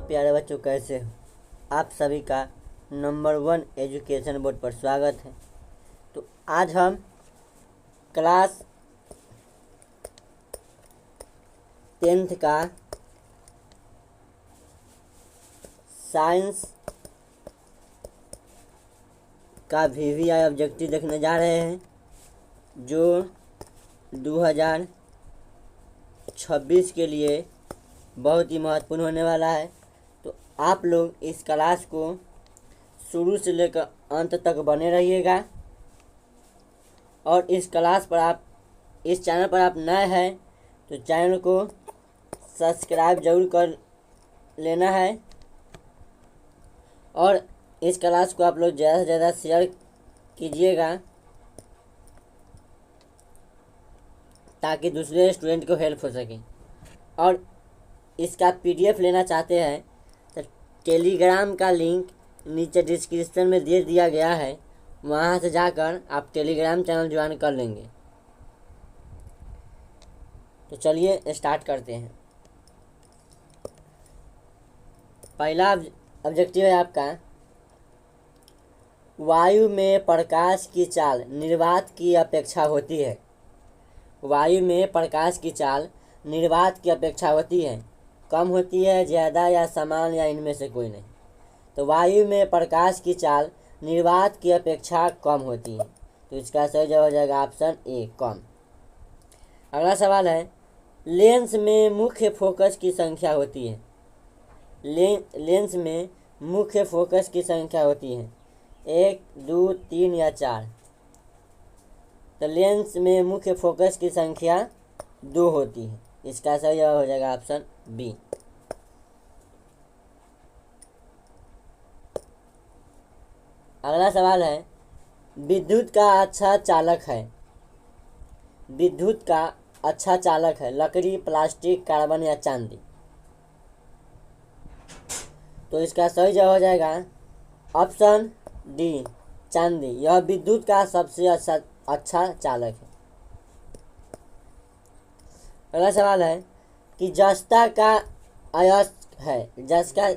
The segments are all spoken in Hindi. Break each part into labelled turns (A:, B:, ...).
A: प्यारे बच्चों, कैसे हो? आप सभी का नंबर 1 एजुकेशन बोर्ड पर स्वागत है। तो आज हम क्लास 10th का साइंस का VVI ऑब्जेक्टिव देखने जा रहे हैं, जो 2026 के लिए बहुत ही महत्वपूर्ण होने वाला है। तो आप लोग इस क्लास को शुरू से लेकर अंत तक बने रहिएगा। और इस चैनल पर आप नए हैं तो चैनल को सब्सक्राइब जरूर कर लेना है। और इस क्लास को आप लोग ज़्यादा से ज़्यादा शेयर कीजिएगा ताकि दूसरे स्टूडेंट को हेल्प हो सके। और इसका PDF लेना चाहते हैं तो टेलीग्राम का लिंक नीचे डिस्क्रिप्शन में दे दिया गया है, वहाँ से जाकर आप टेलीग्राम चैनल ज्वाइन कर लेंगे। तो चलिए स्टार्ट करते हैं। पहला ऑब्जेक्टिव है आपका, वायु में प्रकाश की चाल निर्वात की अपेक्षा होती है। वायु में प्रकाश की चाल निर्वात की अपेक्षा होती है, कम होती है, ज़्यादा या समान या इनमें से कोई नहीं। तो वायु में प्रकाश की चाल निर्वात की अपेक्षा कम होती है। तो इसका सही जवाब हो जाएगा ऑप्शन ए, कम। अगला सवाल है, लेंस में मुख्य फोकस की संख्या होती है। लेंस में मुख्य फोकस की संख्या होती है 1, 2, 3 या 4। तो लेंस में मुख्य फोकस की संख्या 2 होती है। इसका सही जवाब हो जाएगा ऑप्शन बी। अगला सवाल है, विद्युत का अच्छा चालक है। विद्युत का अच्छा चालक है लकड़ी, प्लास्टिक, कार्बन या चांदी। तो इसका सही जवाब हो जाएगा ऑप्शन डी, चांदी। यह विद्युत का सबसे अच्छा चालक है। अगला सवाल है कि जस्ता का अयस्क है। जस्ता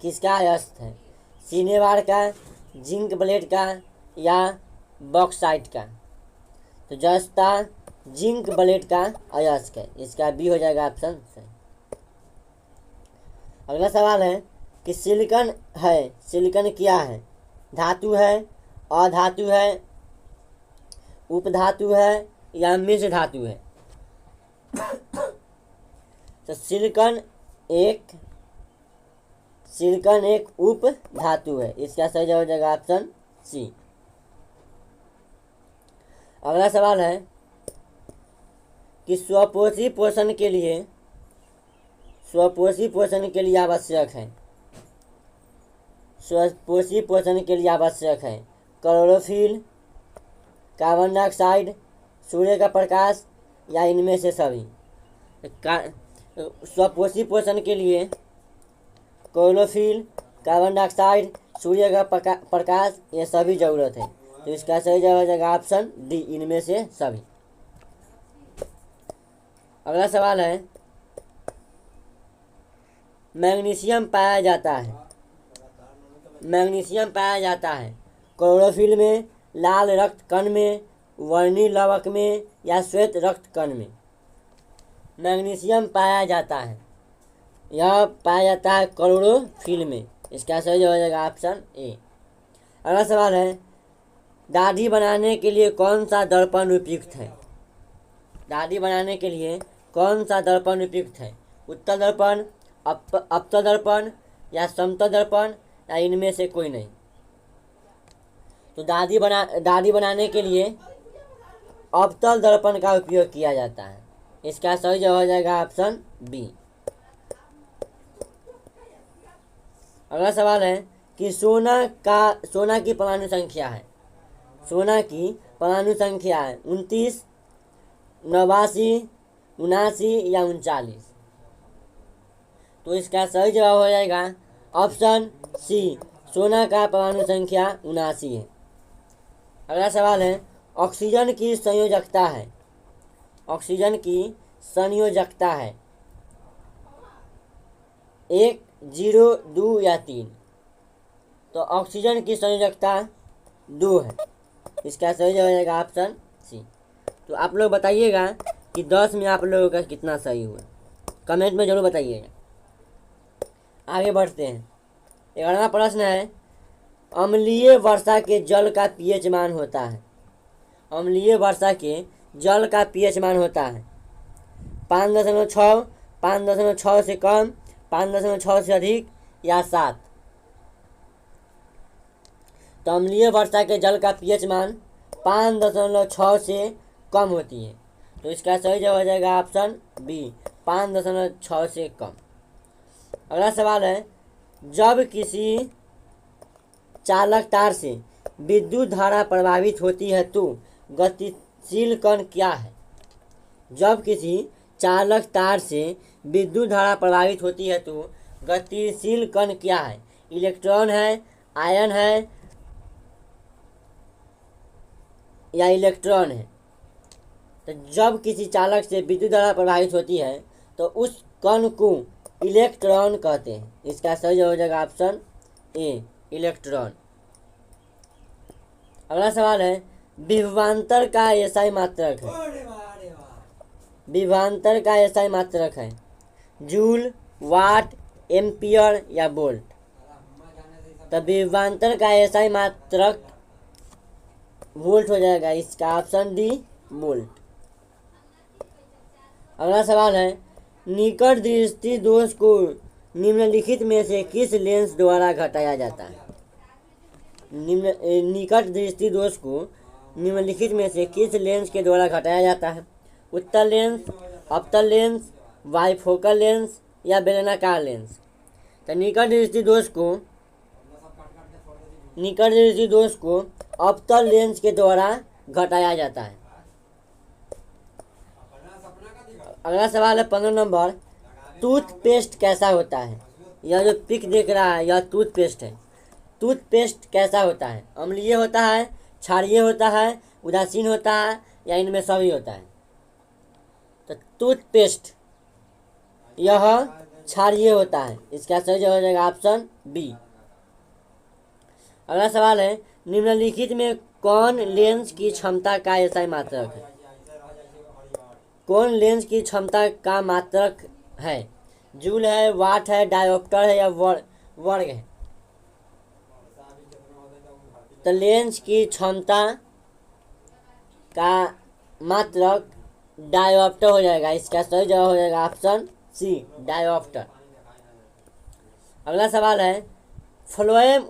A: किसका अयस्क है? सिनेवार का, जिंक ब्लेड का या बॉक्साइट का। तो जस्ता जिंक ब्लेड का अयस्क है। इसका बी हो जाएगा ऑप्शन सही। अगला सवाल है कि सिलिकॉन है। सिलिकॉन क्या है? धातु है, अधातु है, उपधातु है या मिश्र धातु है। तो सिलिकॉन एक उप धातु है। इसका सही जवाब हो जाएगा ऑप्शन सी। अगला सवाल है कि स्वपोषी पोषण के लिए आवश्यक है। स्वपोषी पोषण के लिए आवश्यक है क्लोरोफिल, कार्बन डाइऑक्साइड, सूर्य का प्रकाश या इनमें से सभी। स्वपोषी पोषण के लिए क्लोरोफिल, कार्बन डाइऑक्साइड, सूर्य का प्रकाश, ये सभी जरूरत है। तो इसका सही जवाब हो जाएगा ऑप्शन डी, इनमें से सभी। अगला सवाल है, मैग्नीशियम पाया जाता है क्लोरोफिल में, लाल रक्त कण में, वर्णी लवक में या श्वेत रक्त कण में। मैग्नीशियम पाया जाता है, यह पाया जाता है क्लोरोफिल में। इसका सही जवाब हो जाएगा ऑप्शन ए। अगला सवाल है, दाढ़ी बनाने के लिए कौन सा दर्पण उपयुक्त है? दाढ़ी बनाने के लिए कौन सा दर्पण उपयुक्त है? उत्तल दर्पण, अवतल दर्पण या समतल दर्पण या इनमें से कोई नहीं। तो दाढ़ी बनाने के लिए अवतल दर्पण का उपयोग किया जाता है। इसका सही जवाब हो जाएगा ऑप्शन बी। अगला सवाल है कि सोना की परमाणु संख्या है। सोना की परमाणु संख्या है 29, 89, 79 या 39। तो इसका सही जवाब हो जाएगा ऑप्शन सी, सोना का परमाणु संख्या 79 है। अगला सवाल है, ऑक्सीजन की संयोजकता है। ऑक्सीजन की संयोजकता है 1, 0, 2 या 3। तो ऑक्सीजन की संयोजकता 2 है। इसका सही जवाब हो जाएगा ऑप्शन सी। तो आप लोग बताइएगा कि 10 में आप लोगों का कितना सही हुआ, कमेंट में जरूर बताइएगा। आगे बढ़ते हैं। 11वां प्रश्न है, अम्लीय वर्षा के जल का पीएच मान होता है। अम्लीय वर्षा के जल का पीएच मान होता है 5.6, 5.6 से कम, 5.6 से अधिक या 7। तो अम्लीय वर्षा के जल का पीएच मान 5.6 से कम होती है। तो इसका सही जवाब हो जाएगा ऑप्शन बी, 5.6 से कम। अगला सवाल है, जब किसी चालक तार से विद्युत धारा प्रवाहित होती है तो गतिशील कण क्या है। जब किसी चालक तार से विद्युत धारा प्रवाहित होती है तो गतिशील कण क्या है। इलेक्ट्रॉन है, आयन है या इलेक्ट्रॉन है। तो जब किसी चालक से विद्युत धारा प्रवाहित होती है तो उस कण को इलेक्ट्रॉन कहते हैं। इसका सही जवाब हो जाएगा ऑप्शन ए, इलेक्ट्रॉन। अगला सवाल है, विभवांतर का एसआई मात्रक है। विभवांतर का एसआई मात्रक है जूल, वाट, एम्पियर या वोल्ट। तो विभवांतर का एसआई मात्रक वोल्ट हो जाएगा। इसका ऑप्शन डी, वोल्ट। अगला सवाल है, निकट दृष्टि दोष को निम्नलिखित में से किस लेंस द्वारा घटाया जाता है। निकट दृष्टि दोष को निम्नलिखित में से किस लेंस के द्वारा घटाया जाता है। उत्तल लेंस, अवतल लेंस, बाइफोकल लेंस या बेलनाकार लेंस। तो निकट दृष्टि दोष को अवतल लेंस के द्वारा घटाया जाता है। अगला सवाल है 15 नंबर, टूथपेस्ट कैसा होता है। यह जो पिक देख रहा है यह टूथपेस्ट है। टूथपेस्ट कैसा होता है। अम्लीय होता है, क्षारीय होता है, उदासीन होता है या इनमें सभी होता है। तो टूथपेस्ट यह क्षारीय होता है। इसका सही जवाब हो जाएगा ऑप्शन बी। अगला सवाल है, निम्नलिखित में कौन लेंस की क्षमता का एसआई मात्रक है। कौन लेंस की क्षमता का मात्रक है। जूल है, वाट है, डायोप्टर है या वर्ग है। तो लेंस की क्षमता का मात्रक डायोप्टर हो जाएगा। इसका सही जवाब हो जाएगा ऑप्शन सी, डायोप्टर। अगला सवाल है, फ्लोएम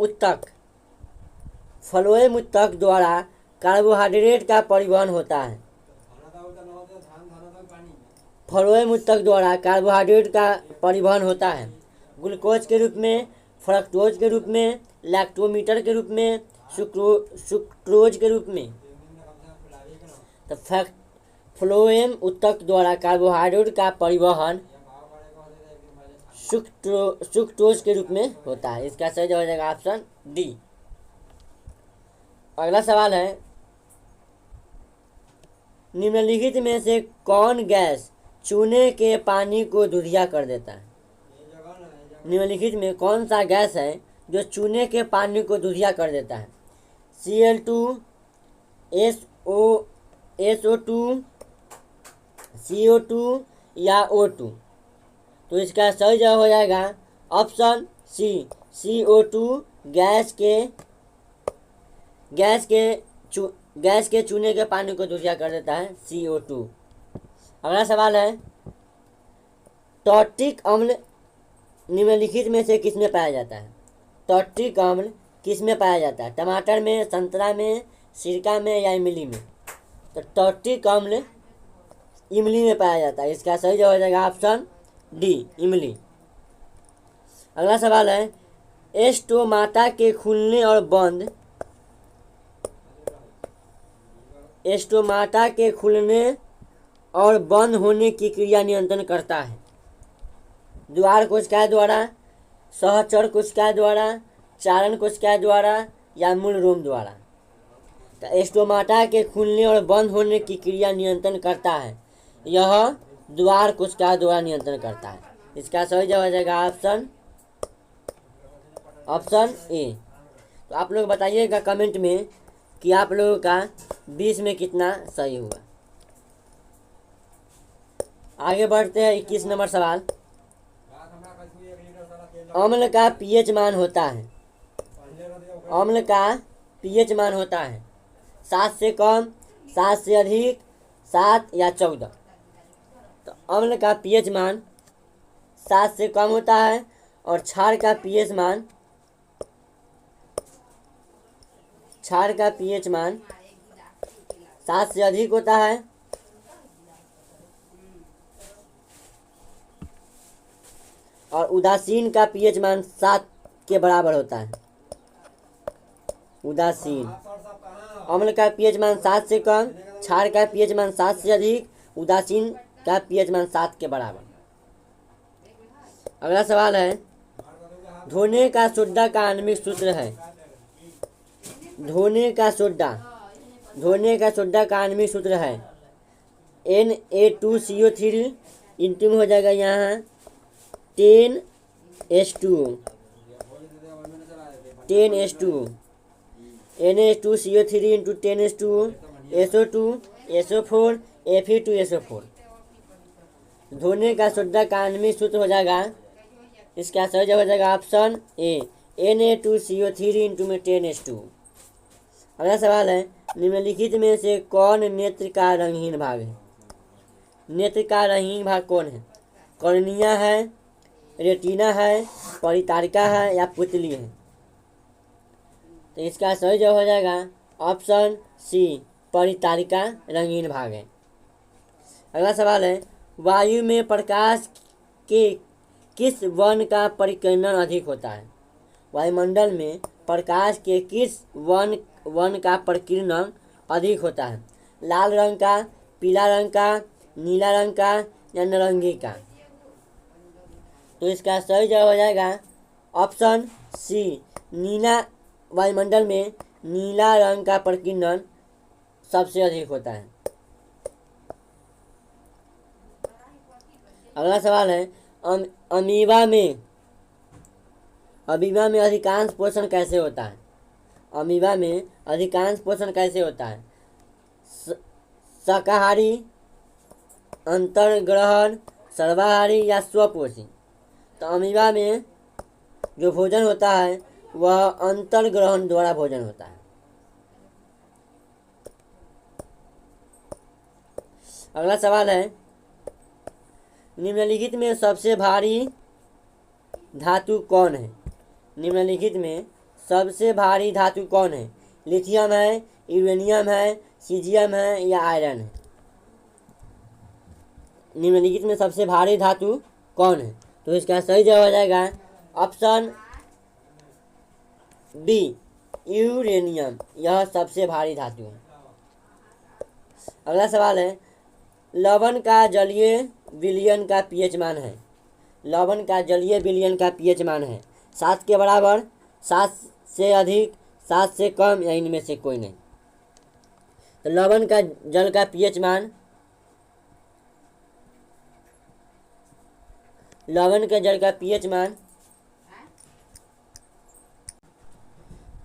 A: उत्तक द्वारा कार्बोहाइड्रेट का परिवहन होता है। फ्लोएम उत्तक द्वारा कार्बोहाइड्रेट का परिवहन होता है ग्लूकोज के रूप में, फ्रक्टोज के रूप में, लैक्टोमीटर के रूप में, सुक्रोज के रूप में। तो फ्लोएम उत्तक द्वारा कार्बोहाइड्रेट का परिवहन सुक्रोज के रूप में होता है। इसका सही जवाब हो जाएगा ऑप्शन डी। अगला सवाल है, निम्नलिखित में से कौन गैस चूने के पानी को दूधिया कर देता है। निम्नलिखित में कौन सा गैस है जो चूने के पानी को दूधिया कर देता है। Cl2, SO2, CO2 या O2। तो इसका सही जवाब हो जाएगा ऑप्शन सी, CO2 गैस के चूने के पानी को दूधिया कर देता है, CO2। अगला सवाल है, टॉर्टिक अम्ल निम्नलिखित में से किसमें पाया जाता है। टॉर्टिक अम्ल किसमें पाया जाता है। टमाटर में, संतरा में, सिरका में या इमली में। तो टॉर्टिक अम्ल इमली में पाया जाता है। इसका सही जवाब हो जाएगा ऑप्शन डी, इमली। अगला सवाल है, एस्टोमाटा के खुलने और बंद होने की क्रिया नियंत्रण करता है। द्वार कोशिका द्वारा, सहचर कोशिका द्वारा, चारण कोशिका द्वारा या मूल रोम द्वारा। तो एस्टोमाटा के खुलने और बंद होने की क्रिया नियंत्रण करता है, यह द्वार कोशिका द्वारा नियंत्रण करता है। इसका सही जवाब हो जाएगा ऑप्शन ऑप्शन ए। तो आप लोग बताइएगा कमेंट में कि आप लोगों का 20 में कितना सही हुआ। आगे बढ़ते हैं 21 नंबर सवाल। अम्ल का पीएच मान होता है, अम्ल का पीएच मान होता है 7 से कम, 7 से अधिक, 7 या 14। तो अम्ल का पीएच मान 7 से कम होता है और क्षार का पीएच मान 7 से अधिक होता है और उदासीन का पीएच मान 7 के बराबर होता है। उदासीन अम्ल का पीएच मान 7 से कम, क्षार का पीएच मान 7 से अधिक, उदासीन का पीएच मान 7 के बराबर। अगला सवाल है, धोने का सोडा का आणविक सूत्र है। धोने का सोडा का आणविक सूत्र है Na2CO3 इंटू में हो जाएगा यहाँ 10H2O, Na2CO3 into 10H2O, SO2, SO4, Fe2SO4। धोने का सोडा का आणविक सूत्र हो जाएगा, इसका सही जवाब हो जाएगा ऑप्शन ए, Na2CO3 इंटू में 10H2। अगला सवाल है, निम्नलिखित में से कौन नेत्र का रंगहीन भाग है। नेत्र का रंगहीन भाग कौन है? कॉर्निया है, रेटिना है, परितारिका है या पुतली है। तो इसका सही जवाब हो जाएगा ऑप्शन सी, परितारिका रंगीन भाग है। अगला सवाल है, वायु में प्रकाश के किस वर्ण का परिकीर्णन अधिक होता है। वायुमंडल में प्रकाश के किस वर्ण का परिकीर्णन अधिक होता है। लाल रंग का, पीला रंग का, नीला रंग का या नारंगी का। तो इसका सही जवाब हो जाएगा ऑप्शन सी, नीला। वायुमंडल में नीला रंग का परिकीर्णन सबसे अधिक होता है। अगला सवाल है, अमीबा में अधिकांश पोषण कैसे होता है। अमीबा में अधिकांश पोषण कैसे होता है। शाकाहारी, अंतर्ग्रहण, सर्वाहारी या स्वपोषी। तो अमीबा में जो भोजन होता है वह अंतर्ग्रहण द्वारा भोजन होता है। अगला सवाल है, निम्नलिखित में सबसे भारी धातु कौन है। निम्नलिखित में सबसे भारी धातु कौन है। लिथियम है, यूरेनियम है, सीजियम है या आयरन है। निम्नलिखित में सबसे भारी धातु कौन है। तो इसका सही जवाब हो जाएगा ऑप्शन बी, यूरेनियम। यह सबसे भारी धातु है। अगला सवाल है, लवण का जलीय विलयन का पीएच मान है। लवण का जलीय विलयन का पीएच मान है 7 के बराबर, 7 से अधिक, 7 से कम या इनमें से कोई नहीं। तो लवण का जल का पीएच मान, लवण के जल का पीएच मान,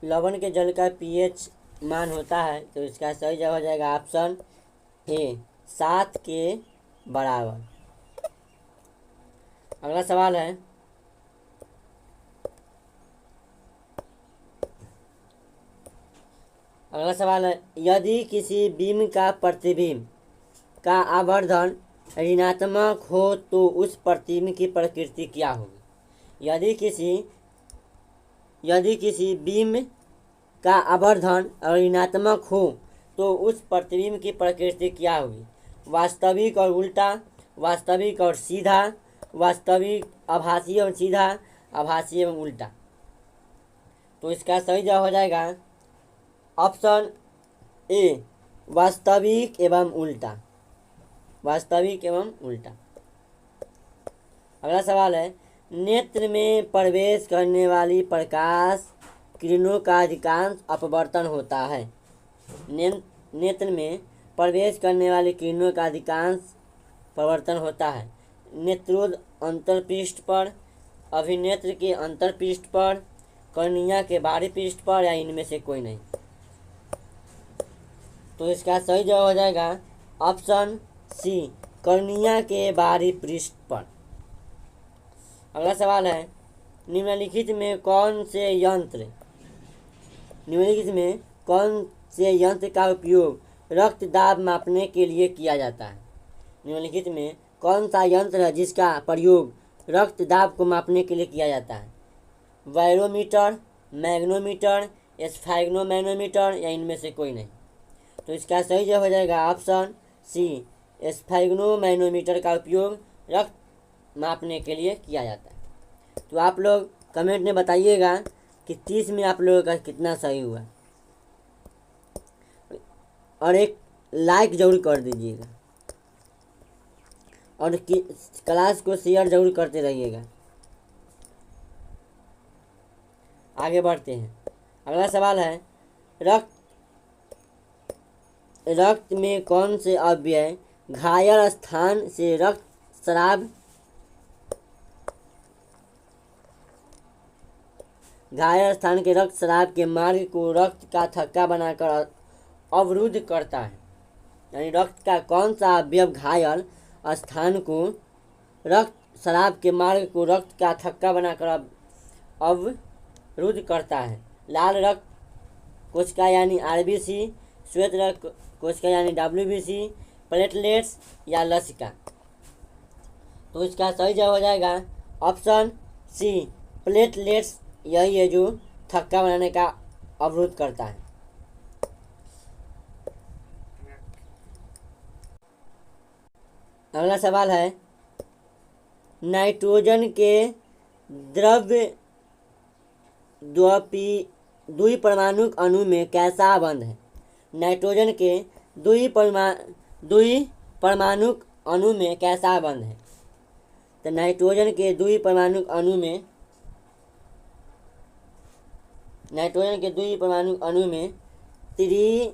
A: लवण के जल का पीएच मान होता है। तो इसका सही जवाब हो जाएगा ऑप्शन ए, 7 के बराबर। अगला सवाल है, यदि किसी बीम का प्रतिबिंब का आवर्धन ऋणात्मक हो तो उस प्रतिबिंब की प्रकृति क्या होगी। यदि किसी बीम का आवर्धन ऋणात्मक हो तो उस प्रतिबिंब की प्रकृति क्या होगी। वास्तविक और उल्टा, वास्तविक और सीधा, वास्तविक आभासी एवं सीधा, आभासी एवं उल्टा। तो इसका सही जवाब हो जाएगा ऑप्शन ए, वास्तविक एवं उल्टा। वास्तविक एवं उल्टा। अगला सवाल है, नेत्र में प्रवेश करने वाली प्रकाश किरणों का अधिकांश अपवर्तन होता है। नेत्र में प्रवेश करने वाली किरणों का अधिकांश परावर्तन होता है। नेत्रोद अंतरपृष्ठ पर, अभिनेत्र के अंतरपृष्ठ पर, कर्णिया के बाहरी पृष्ठ पर या इनमें से कोई नहीं। तो इसका सही जवाब हो जाएगा ऑप्शन सी, कर्णिया के बाहरी पृष्ठ पर। अगला सवाल है, निम्नलिखित में कौन से यंत्र का उपयोग रक्त दाब मापने के लिए किया जाता है? निम्नलिखित में कौन सा यंत्र है जिसका प्रयोग रक्त दाब को मापने के लिए किया जाता है? बैरोमीटर, मैग्नोमीटर, स्फैग्नोमैनोमीटर या इनमें से कोई नहीं। तो इसका सही जवाब हो जाएगा ऑप्शन सी, स्फैग्नोमैनोमीटर का उपयोग रक्त मापने के लिए किया जाता है। तो आप लोग कमेंट में बताइएगा कि 30 में आप लोगों का कितना सही हुआ, और एक लाइक ज़रूर कर दीजिएगा और क्लास को शेयर ज़रूर करते रहिएगा। आगे बढ़ते हैं। अगला सवाल है, रक्त में कौन से अवयव घायल स्थान से रक्त स्राव के मार्ग को रक्त का थक्का बनाकर अवरुद्ध करता है? यानी रक्त का कौन सा अवयव घायल स्थान को रक्त स्राव के मार्ग को रक्त का थक्का बनाकर अवरुद्ध करता है? लाल रक्त कोशिका यानी आरबीसी, श्वेत रक्त कोशिका यानी डब्ल्यूबीसी, प्लेटलेट्स या लसिका? तो इसका सही जवाब हो जाएगा ऑप्शन सी, प्लेटलेट्स। यही है जो थक्का बनाने का अवरुद्ध करता है। अगला सवाल है, नाइट्रोजन के द्विपरमाणुक अणु में कैसा बंध है? नाइट्रोजन के द्विपरमाणुक अणु में कैसा बंध है? तो नाइट्रोजन के द्विपरमाणुक अणु में त्रि-आबंध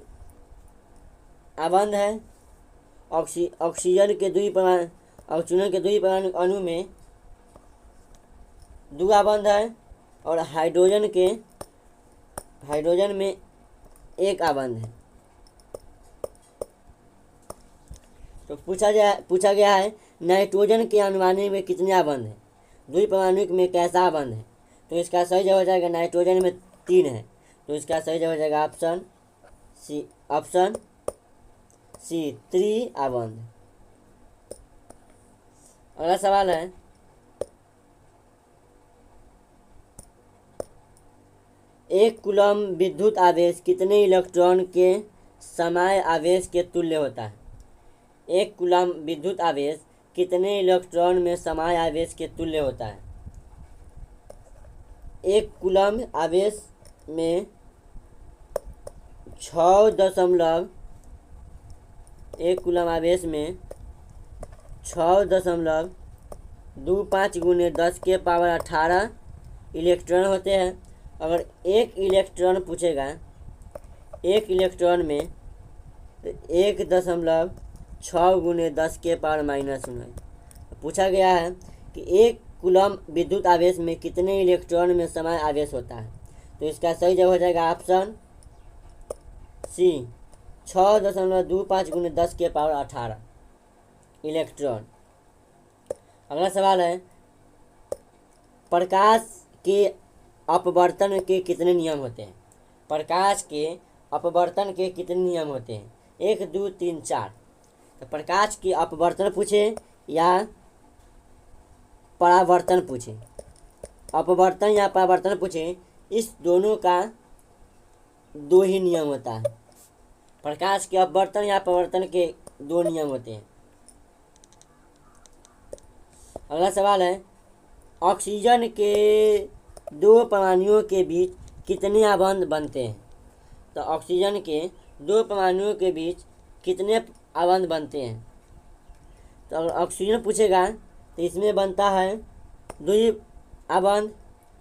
A: है। ऑक्सीजन के द्विपरमाणुक अणु में द्विआबंध है, और हाइड्रोजन में एक आबंध है। तो पूछा गया है नाइट्रोजन के अनुमानिक में कितने आबंध है, द्विपरमाणुक में कैसा आबंध है? तो इसका सही जवाब हो जाएगा नाइट्रोजन में 3 है। तो इसका सही जवाब हो जाएगा ऑप्शन सी, त्रि-आबंध। अगला सवाल है, एक कूलम विद्युत आवेश कितने इलेक्ट्रॉन के समय आवेश के तुल्य होता है? एक कूलम विद्युत आवेश कितने इलेक्ट्रॉन में समय आवेश के तुल्य होता है? एक कूलम आवेश में 6.25 गुने 10 के पावर 18 इलेक्ट्रॉन होते हैं। अगर एक इलेक्ट्रॉन पूछेगा, एक इलेक्ट्रॉन में 1.6 गुने 10 के पावर -9 पूछा गया है कि एक कूलम विद्युत आवेश में कितने इलेक्ट्रॉन में समय आवेश होता है? तो इसका सही जवाब हो जाएगा ऑप्शन सी, 6.25 गुने 10 के पावर 18 इलेक्ट्रॉन। अगला सवाल है, प्रकाश के अपवर्तन के कितने नियम होते हैं? प्रकाश के अपवर्तन के कितने नियम होते हैं? 1, 2, 3, 4। तो प्रकाश के अपवर्तन पूछे या परावर्तन पूछे, अपवर्तन या परावर्तन पूछे, इस दोनों का 2 ही नियम होता है। प्रकाश के अपवर्तन या परावर्तन के 2 नियम होते हैं। अगला सवाल है, ऑक्सीजन के 2 परमाणुओं के बीच कितने आबंध बनते हैं? तो ऑक्सीजन के 2 परमाणुओं के बीच कितने आबंध बनते हैं? तो अगर ऑक्सीजन पूछेगा तो इसमें बनता है 2 आबंध।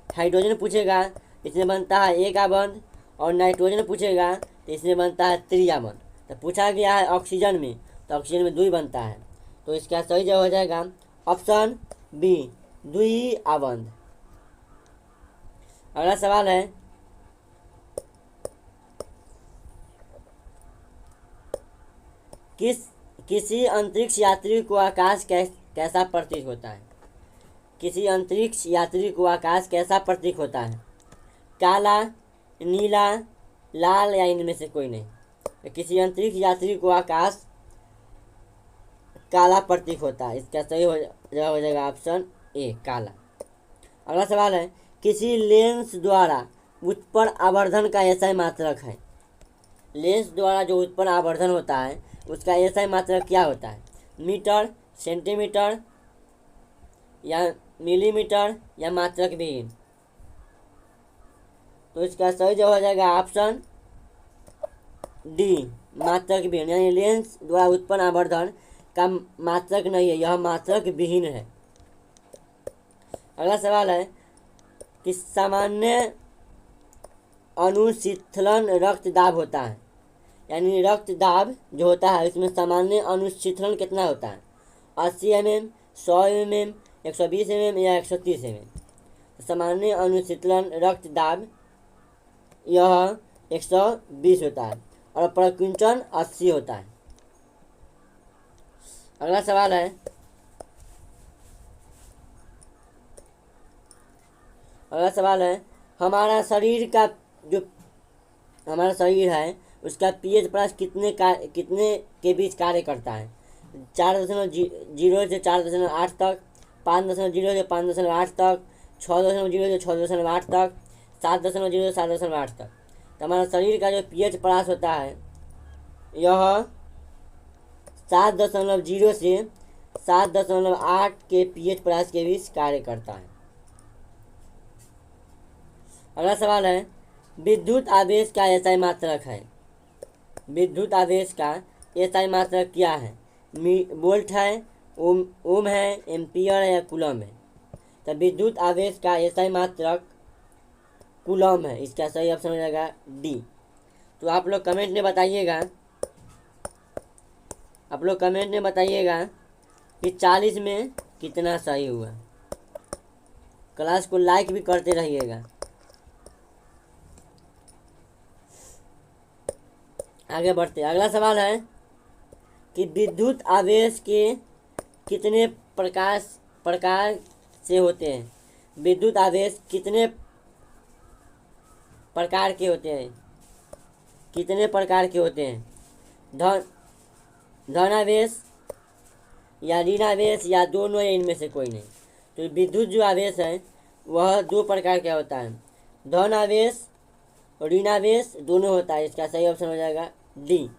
A: हाइड्रोजन पूछेगा इसमें बनता है 1 आबंध, और नाइट्रोजन पूछेगा तो इसमें बनता है 3 आबंध। तो पूछा गया है ऑक्सीजन में, तो ऑक्सीजन में 2 बनता है। तो इसका सही जवाब हो जाएगा ऑप्शन बी, 2 आबंध। अगला सवाल है किसी अंतरिक्ष यात्री को आकाश कैसा प्रतीत होता है? किसी अंतरिक्ष यात्री को आकाश कैसा प्रतीत होता है? काला, नीला, लाल या इनमें से कोई नहीं। किसी अंतरिक्ष यात्री को आकाश काला प्रतीत होता है। इसका सही हो जाएगा ऑप्शन ए, काला। अगला सवाल है किसी लेंस द्वारा उत्पन्न आवर्धन का एसआई मात्रक है। लेंस द्वारा जो उत्पन्न आवर्धन होता है उसका एसआई मात्रक क्या होता है? मीटर, सेंटीमीटर या मिलीमीटर या मात्रक विहीन? तो इसका सही जवाब हो जाएगा ऑप्शन डी, मात्रक विहीन। यानी लेंस द्वारा उत्पन्न आवर्धन का मात्रक नहीं है, यह मात्रक विहीन है। अगला सवाल है कि सामान्य अनुशीतलन रक्तदाब होता है। यानी रक्तदाब जो होता है उसमें सामान्य अनुशीतलन कितना होता है? 80 mm, 100 mm, 120 mm या 130 mm। सामान्य अनुशीतलन रक्तदाब यह 120 होता है और प्रकुंचन 80 होता है। अगला सवाल है हमारा शरीर का जो हमारा शरीर है उसका पीएच प्लस कितने के बीच कार्य करता है? 4.0 से 4.8 तक, 5.0 से 5.8 तक, 6.0 से 6.8 तक, 7.0 से 7.8 तक। तो हमारा शरीर का जो पीएच प्लस होता है यह 7.0 से 7.8 के पीएच प्लस के बीच कार्य करता है। अगला सवाल है विद्युत आवेश का एसआई मात्रक है। विद्युत आवेश का एसआई मात्रक क्या है? वोल्ट है, ओम है, एम्पियर है या कूलम है? तो विद्युत आवेश का एसआई मात्रक कूलम है। इसका सही ऑप्शन हो जाएगा डी। तो आप लोग कमेंट में बताइएगा कि 40 में कितना सही हुआ। क्लास को लाइक भी करते रहिएगा। आगे बढ़ते, अगला सवाल है कि विद्युत आवेश के कितने प्रकार से होते हैं? विद्युत आवेश कितने प्रकार के होते हैं? धनावेश या ऋणावेश या दोनों या इनमें से कोई नहीं। तो विद्युत जो आवेश है वह 2 प्रकार का होता है, धनावेश और ऋणावेश दोनों होता है। इसका सही ऑप्शन हो जाएगा डी,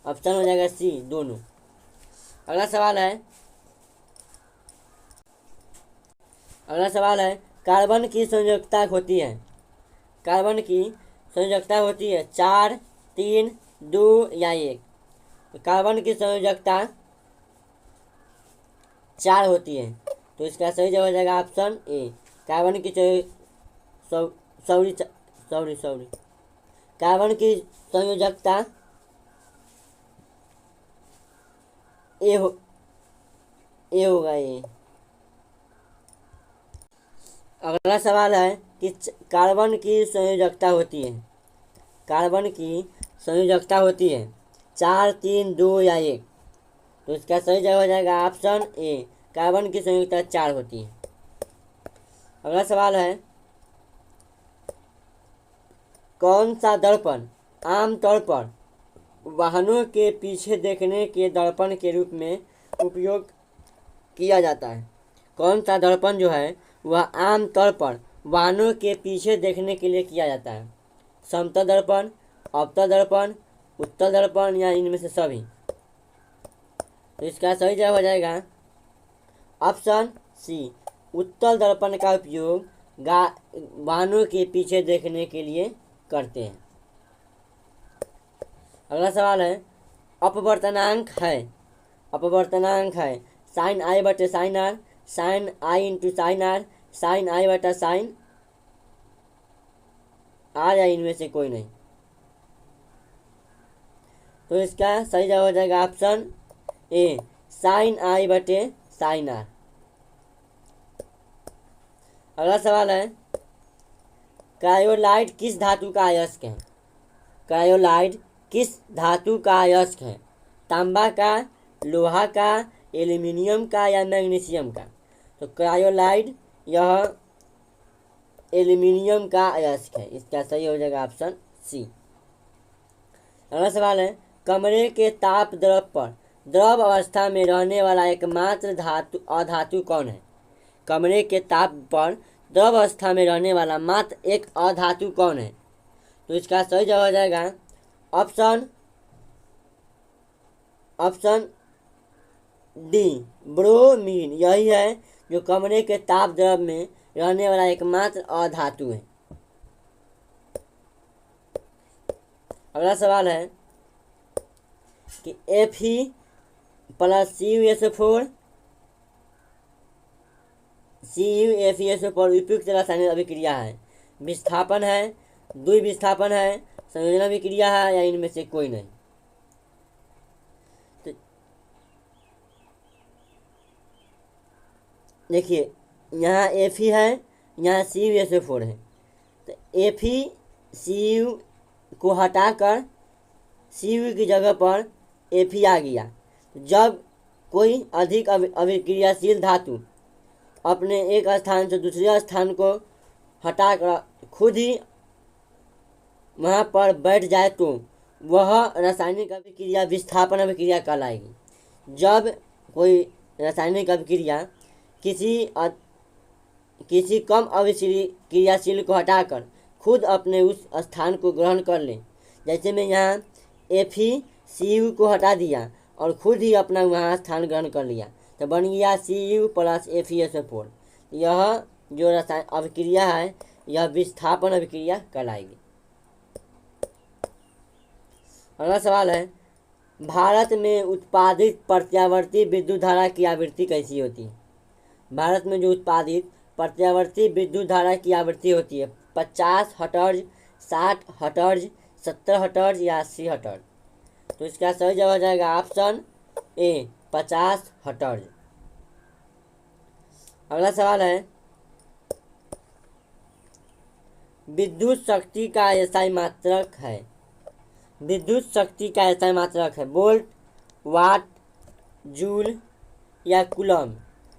A: ऑप्शन हो जाएगा सी, दोनों। अगला सवाल है कार्बन की संयोजकता होती है। कार्बन की संयोजकता होती है 4, 3, 2 या 1। तो कार्बन की संयोजकता 4 होती है। तो इसका सही जवाब हो जाएगा ऑप्शन ए, कार्बन की कार्बन की संयोजकता ए होगा ये। अगला सवाल है कि कार्बन की संयोजकता होती है 4, 3, 2 या 1। तो इसका सही जवाब हो जाएगा ऑप्शन ए, कार्बन की संयोजकता 4 होती है। अगला सवाल है कौन सा दर्पण आमतौर पर वाहनों के पीछे देखने के दर्पण के रूप में उपयोग किया जाता है? कौन सा दर्पण जो है वह आमतौर पर वाहनों के पीछे देखने के लिए किया जाता है? समतल दर्पण, अवतल दर्पण, उत्तल दर्पण या इनमें से सभी? तो इसका सही जवाब हो जाएगा ऑप्शन सी, उत्तल दर्पण का उपयोग वाहनों के पीछे देखने के लिए करते हैं। अगला सवाल है अपवर्तनांक है साइन आई बटे sine R, sine I into sine R, sine I बटा साइन आर या इनमें से कोई नहीं। तो इसका सही जवाब हो जाएगा ऑप्शन ए, साइन आई बटे साइन आर। अगला सवाल है क्रायोलाइट किस धातु का अयस्क है? क्रायोलाइट किस धातु का अयस्क है? तांबा का, लोहा का, एल्यूमिनियम का या मैग्नीशियम का? तो क्रायोलाइट यह एल्यूमिनियम का अयस्क है। इसका सही हो जाएगा ऑप्शन सी। अगला सवाल है, कमरे के ताप द्रव पर द्रव अवस्था में रहने वाला एकमात्र अधातु कौन है? कमरे के ताप पर द्रव अवस्था में रहने वाला मात्र एक अधातु कौन है? तो इसका सही जवाब हो जाएगा ऑप्शन डी, ब्रोमीन। यही है जो कमरे के ताप द्रव में रहने वाला एकमात्र अधातु है। अगला सवाल है कि Fe प्लस CuSO4 CuFeSO4 उपयुक्त रासायनिक अभिक्रिया है? विस्थापन है, द्विविस्थापन है, संयोजन अभिक्रिया है या इनमें से कोई नहीं? तो देखिए, यहाँ Fe है, यहाँ CuSO4 है। तो Fe Cu को हटाकर Cu की जगह पर Fe आ गया। जब कोई अधिक अभिक्रियाशील धातु अपने एक स्थान से दूसरे स्थान को हटाकर खुद ही वहाँ पर बैठ जाए तो वह रासायनिक अभिक्रिया विस्थापन अभिक्रिया कहलाएगी। जब कोई रासायनिक अभिक्रिया किसी कम अभिक्रियाशील को हटाकर खुद अपने उस स्थान को ग्रहण कर ले, जैसे मैं यहाँ FeCu को हटा दिया और खुद ही अपना वहाँ स्थान ग्रहण कर लिया, तो बन गया Cu प्लस FeSO4। यह जो रासायनिक अभिक्रिया है यह विस्थापन अभिक्रिया कहलाएगी। अगला सवाल है, भारत में उत्पादित प्रत्यावर्ती विद्युत धारा की आवृत्ति कैसी होती है? भारत में जो उत्पादित प्रत्यावर्ती विद्युत धारा की आवृत्ति होती है 50 हर्ट्ज, 60 हर्ट्ज, 70 हर्ट्ज या 80 हर्ट्ज? तो इसका सही जवाब हो जाएगा ऑप्शन ए, 50 हर्ट्ज। अगला सवाल है, विद्युत शक्ति का एसआई मात्रक है? विद्युत शक्ति का एसआई मात्रक है वोल्ट, वाट, जूल या कूलम?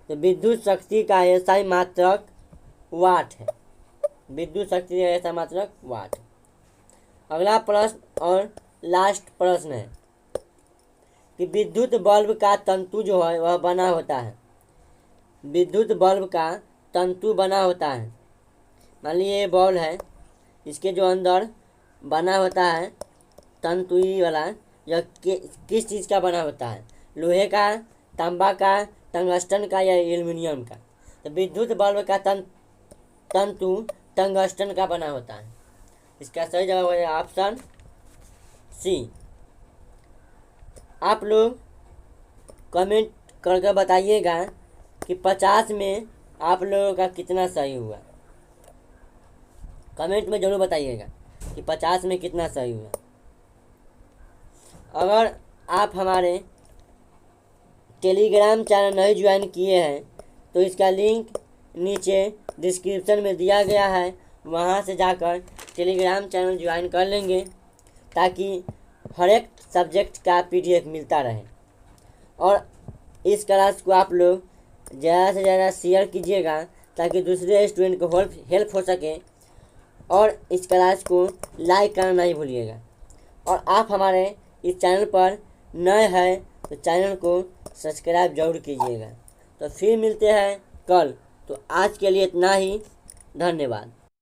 A: तो विद्युत शक्ति का एसआई मात्रक वाट है। विद्युत शक्ति का एसआई मात्रक वाट। अगला प्रश्न और लास्ट प्रश्न है कि विद्युत बल्ब का तंतु जो है वह बना होता है। विद्युत बल्ब का तंतु बना होता है, मान लीजिए ये बॉल है, इसके जो अंदर बना होता है तंतुई वाला, यह किस चीज़ का बना होता है? लोहे का, तांबा का, टंगस्टन का या एल्युमिनियम का? तो विद्युत बल्ब का तंतु टंगस्टन का बना होता है। इसका सही जवाब है ऑप्शन सी। आप लोग कमेंट करके बताइएगा कि 50 में आप लोगों का कितना सही हुआ। कमेंट में ज़रूर बताइएगा कि 50 में कितना सही हुआ। अगर आप हमारे टेलीग्राम चैनल नहीं ज्वाइन किए हैं तो इसका लिंक नीचे डिस्क्रिप्शन में दिया गया है, वहाँ से जाकर टेलीग्राम चैनल ज्वाइन कर लेंगे ताकि हर एक सब्जेक्ट का PDF मिलता रहे। और इस क्लास को आप लोग ज़्यादा से ज़्यादा शेयर कीजिएगा ताकि दूसरे स्टूडेंट को हेल्प हो सके। और इस क्लास को लाइक करना नहीं भूलिएगा। और आप हमारे इस चैनल पर नए हैं तो चैनल को सब्सक्राइब जरूर कीजिएगा। तो फिर मिलते हैं कल। तो आज के लिए इतना ही, धन्यवाद।